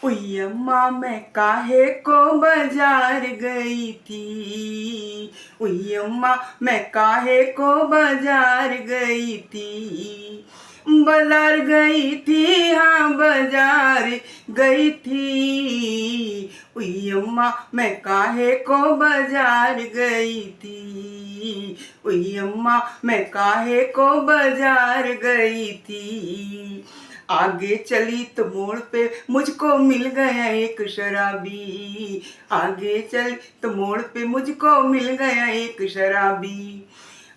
उई अम्मा मैं काहे को बाजार गई थी। उई अम्मा मैं काहे को बाजार गई थी। बाजार गई थी, हाँ बाजार गई थी। उई अम्मा मैं काहे को बाजार गई थी। उई अम्मा मैं काहे को बाजार गई थी। आगे चली तो मोड़ पे मुझको मिल गया एक शराबी। आगे चली तो मोड़ पे मुझको मिल गया एक शराबी।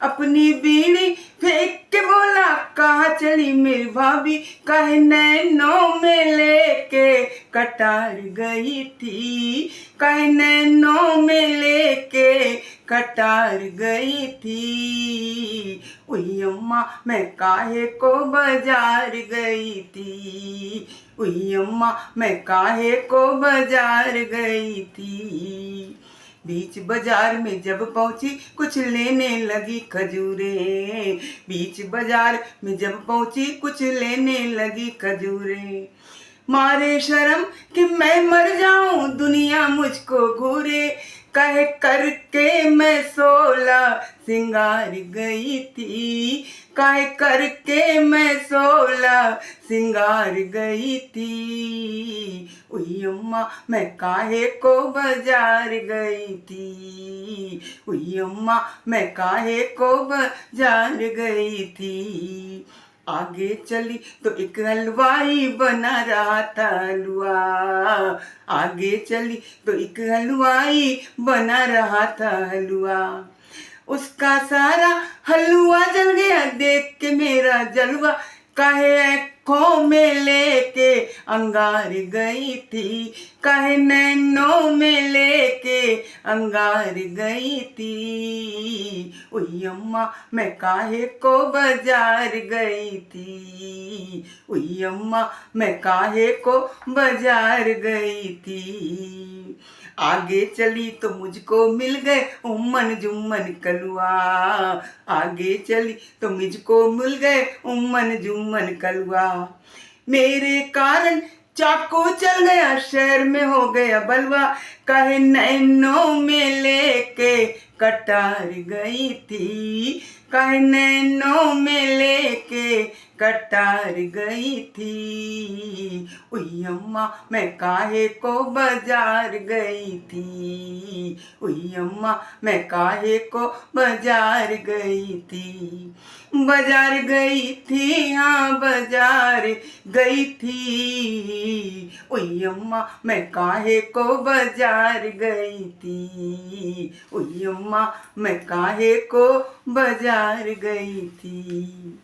अपनी बीड़ी फेंक के बोला कहाँ चली मेरी भाभी। काहे नैनों में लेके कटार गई थी। काहे नैनों में लेके कटार गई थी। उई अम्मा मैं काहे को बाजार गई थी। उई अम्मा मैं काहे को बाजार गई थी। बीच बाजार में जब पहुंची कुछ लेने लगी खजूरें। बीच बाजार में जब पहुंची कुछ लेने लगी खजूरें। मारे शर्म कि मैं मर जाऊं दुनिया मुझको घूरे। कह करके मैं 16 सिंगार गई थी। कह करके मैं 16 सिंगार गई थी। उई अम्मा मैं काहे को बाजार गई थी। उई अम्मा मैं काहे को बाजार गई थी। आगे चली तो एक हलवाई बना रहा था हलवा। आगे चली तो एक हलवाई बना रहा था हलवा। उसका सारा हलवा जल गया देख के मेरा जलवा। काहे आँखों में लेके अंगार गई थी। काहे नैनों में लेके अंगार गई थी। उई अम्मा मैं काहे को बाजार गई थी। उई अम्मा मैं काहे को बाजार गई थी। आगे चली तो मुझको मिल गए उम्मन जुम्मन कलुआ। आगे चली तो मुझको मिल गए उम्मन जुम्मन कलुआ। मेरे कारण चाकू चल गया शहर में हो गया बलवा। काहे नैनों में लेके कटार गई थी। काहे नैनों में लेके कटार गई थी। उई अम्मा मैं काहे को बाजार गई थी। उई अम्मा मैं काहे को बाजार गई थी। बाजार गई थी, हाँ बाजार गई थी। उई अम्मा मैं काहे को बाजार गई थी। उई अम्मा मैं काहे को बाजार गई थी।